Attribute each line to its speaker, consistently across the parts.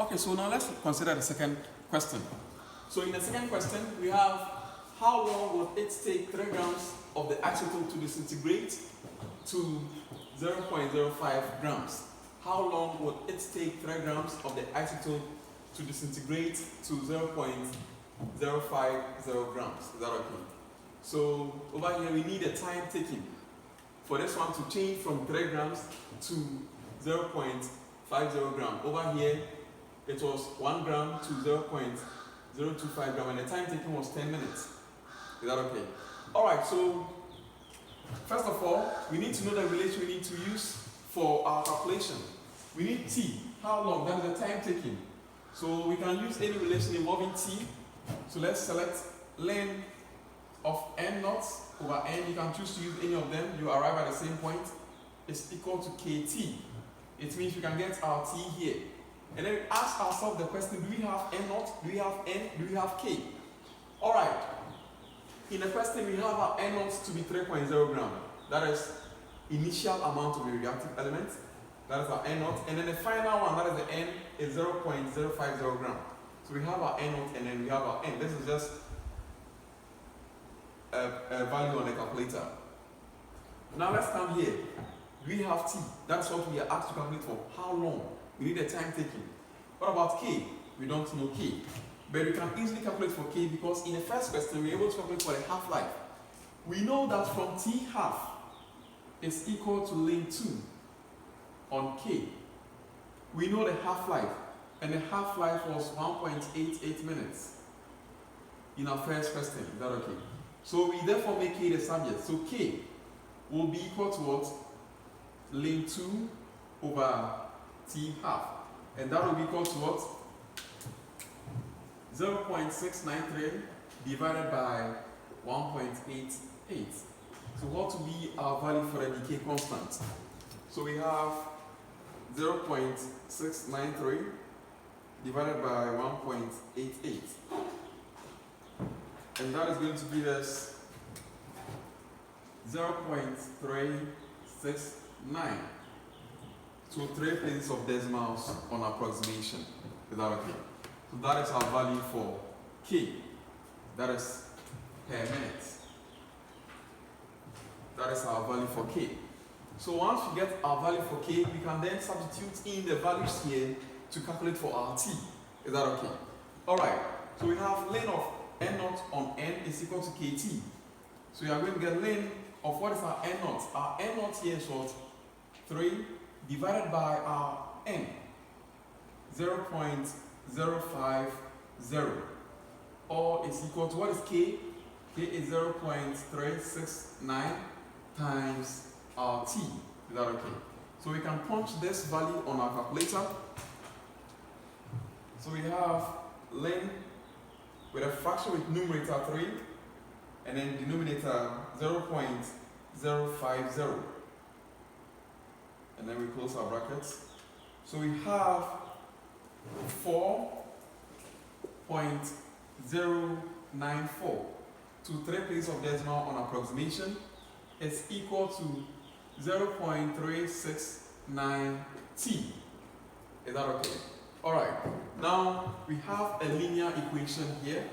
Speaker 1: Okay, so now let's consider the second question. So in the second question, we have how long will it take 3 grams of the acetate to disintegrate to 0.05 grams? How long will it take 3 grams of the acetate to disintegrate to 0.050 grams? Is that okay? So over here we need a time taken for this one to change from 3 grams to 0.50 gram. Over here it was 1 gram to 0.025 gram and the time taken was 10 minutes. Is that okay? Alright, so first of all, we need to know the relation we need to use for our calculation. We need T. How long? That is the time taken. So we can use any relation involving T. So let's select length of n naught over n. You can choose to use any of them. You arrive at the same point. It's equal to kt. It means we can get our T here. And then we ask ourselves the question, do we have n naught? Do we have n? Do we have k? Alright. In the question, we have our n naught to be 3.0 gram. That is initial amount of the reactive element. That is our n naught. And then the final one, that is the n, is 0.050 gram. So we have our n naught and then we have our n. This is just a value on the calculator. Now let's come here. We have T. That's what we are asked to calculate for. How long? We need a time taken. What about K? We don't know K. But we can easily calculate for K because in the first question we are able to calculate for the half-life. We know that from T half is equal to ln 2 on K. We know the half-life, and the half-life was 1.88 minutes in our first question. Is that okay? So we therefore make K the subject. So K will be equal to what? Ln 2 over T half. And that will be equal to what? 0.693 divided by 1.88. So what will be our value for the decay constant? So we have 0.693 divided by 1.88. And that is going to give us 0.369. So 3 places of decimals on approximation. Is that okay? So that is our value for K. That is per minute. That is our value for K. So once we get our value for K, we can then substitute in the values here to calculate for our T. Is that okay? Alright, so we have ln of n naught on n is equal to kt. So we are going to get ln of what is our n naught? Our n naught here is what? 3 divided by our n. 0.050. Or is equal to what is K? K is 0.369 times our T. Is that okay? So we can punch this value on our calculator. So we have ln with a fraction with numerator 3 and then denominator 0.050. And then we close our brackets. So we have 4.094 to 3 places of decimal on approximation is equal to 0.369 T. Is that okay? Alright, now we have a linear equation here.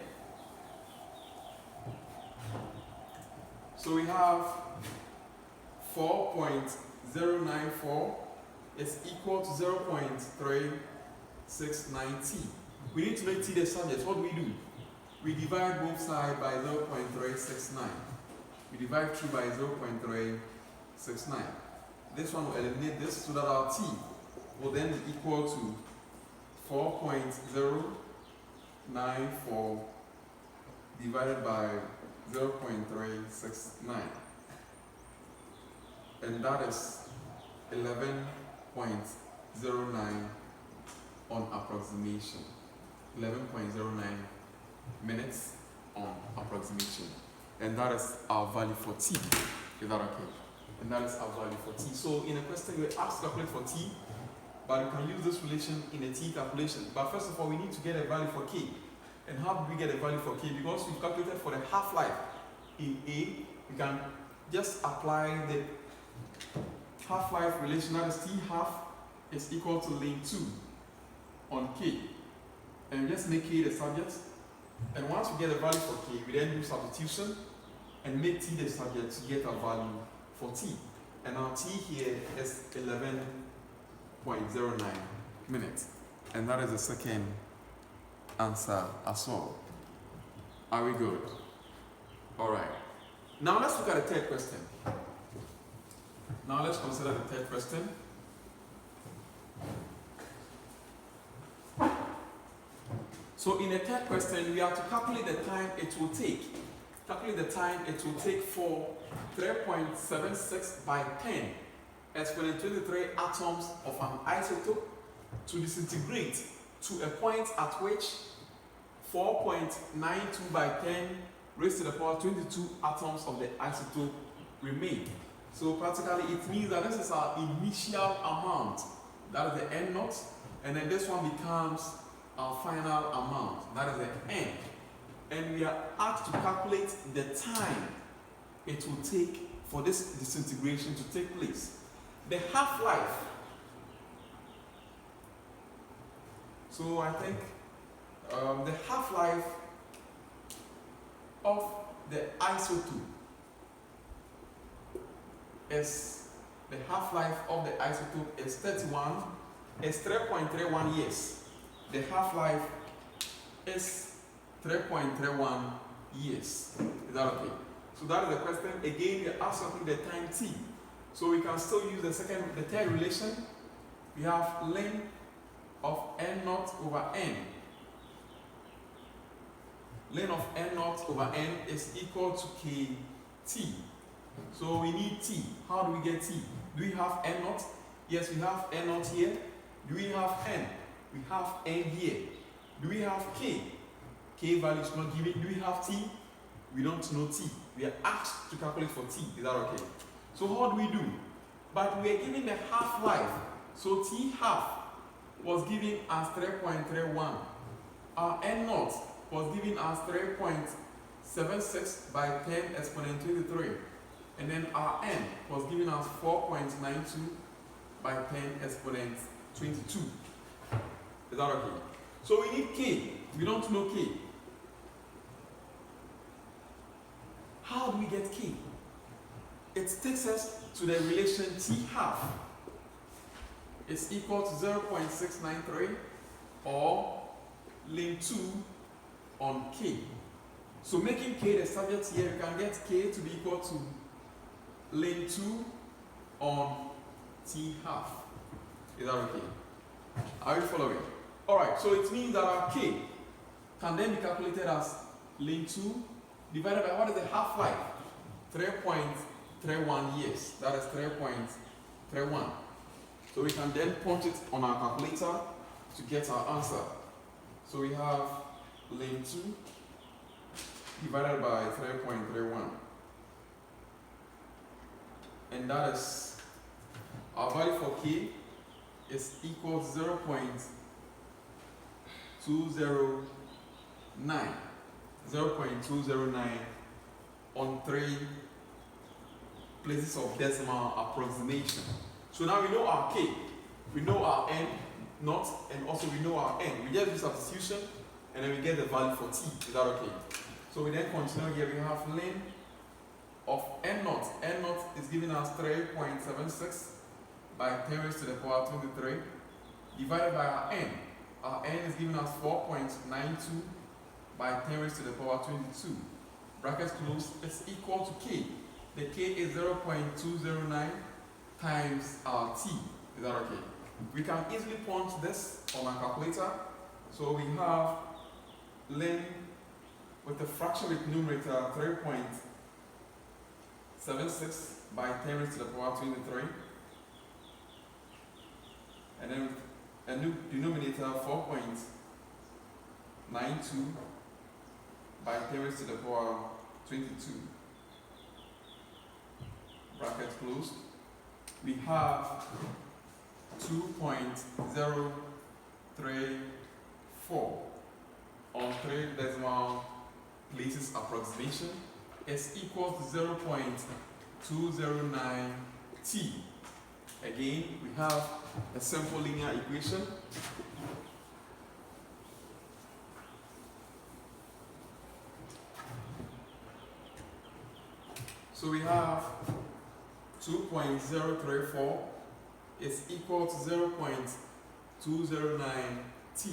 Speaker 1: So we have 4.094 is equal to 0.369 T. We need to make T the subject. What do? We divide both sides by 0.369. We divide through by 0.369. This one will eliminate this so that our T will then be equal to 4.094 divided by 0.369. And that is 11.09 on approximation. 11.09 minutes on approximation. And that is our value for T. Is that okay? And that is our value for T. So in a question we ask to calculate for T, but we can use this relation in a T calculation. But first of all, we need to get a value for K. And how do we get a value for K? Because we've calculated for the half-life in A, we can just apply the half-life relation. That is T half is equal to ln 2 on k, and just make k the subject. And once we get a value for k, we then do substitution and make t the subject to get a value for t. And our t here is 11.09 minutes. And that is the second answer as well. Are we good? Alright. Now let's look at the third question. Now let's consider the third question. So in the third question, we have to calculate the time it will take. Calculate the time it will take for 3.76 by 10 exponent 23 atoms of an isotope to disintegrate to a point at which 4.92 by 10 raised to the power 22 atoms of the isotope remain. So practically it means that this is our initial amount, that is the N naught, and then this one becomes our final amount, that is the N. And we are asked to calculate the time it will take for this disintegration to take place. The half-life. So I think the half-life of the isotope is, the half-life of the isotope is 3.31 years. The half-life is 3.31 years. Is that okay? So that is the question. Again, we are asking the time t. So we can still use the third relation. We have length of n naught over n. Length of n naught over n is equal to kt. So we need t. How do we get t? Do we have n naught? Yes, we have n naught here. Do we have n? We have n here. Do we have k? K value is not given. Do we have t? We don't know t. We are asked to calculate for t. Is that okay? So how do we do? But we are given the half-life. So t half was given as 3.31. Our n naught was given as 3.76 by 10 exponent 23. And then our n was given as 4.92 by 10 exponent 22. Is that okay? So we need k. We don't know k. How do we get k? It takes us to the relation t half is equal to 0.693 or ln 2 on k. So making k the subject here, you can get k to be equal to ln 2 on t half. Is that okay? Are you following? Alright, so it means that our k can then be calculated as ln 2 divided by what is the half-life? 3.31 years. That is 3.31. So we can then punch it on our calculator to get our answer. So we have ln 2 divided by 3.31. And that is, our value for k is equal to 0.209. 0.209 on 3 places of decimal approximation. So now we know our k, we know our n naught, and also we know our n. We just do substitution and then we get the value for t. Is that okay? So we then continue here. We have ln of n naught. N naught is given as 3.76 by 10 raised to the power 23 divided by our n. Our n is given as 4.92 by 10 raised to the power 22. Brackets closed is equal to k. The k is 0.209 times our t. Is that okay? We can easily punch this on our calculator. So we have ln with the fraction with numerator 3.76 by 10 raised to the power 23. And then with a new denominator 4.92 by 10 raised to the power 22. Bracket closed. We have 2.034 on 3 decimal places approximation is equal to 0.209 t. Again, we have a simple linear equation. So we have 2.034 is equal to 0.209t.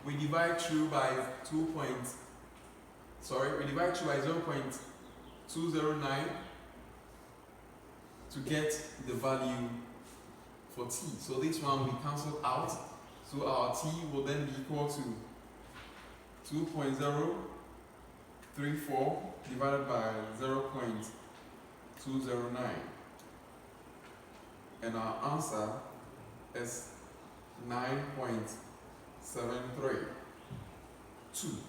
Speaker 1: We divide through by 0.209 to get the value for t. So this one we cancel out. So our t will then be equal to 2.034 divided by 0.209. And our answer is 9.732.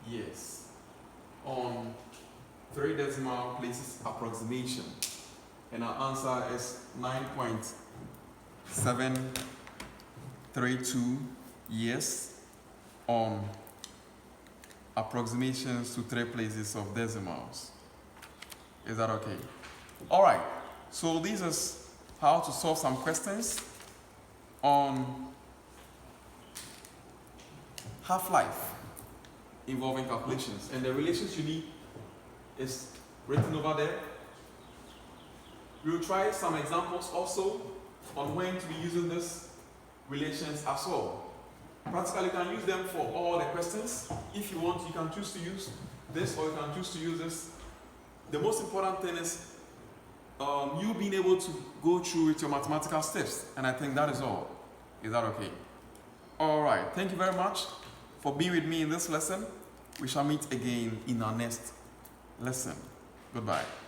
Speaker 1: Yes. On 3 decimal places approximation. And our answer is 9.732 yes on approximations to 3 places of decimals. Is that okay? Alright, so this is how to solve some questions on half-life involving calculations. And the relations you need is written over there. We'll try some examples also on when to be using these relations as well. Practically, you can use them for all the questions. If you want, you can choose to use this or you can choose to use this. The most important thing is you being able to go through with your mathematical steps. And I think that is all. Is that okay? Alright, thank you very much for being with me in this lesson. We shall meet again in our next lesson. Goodbye.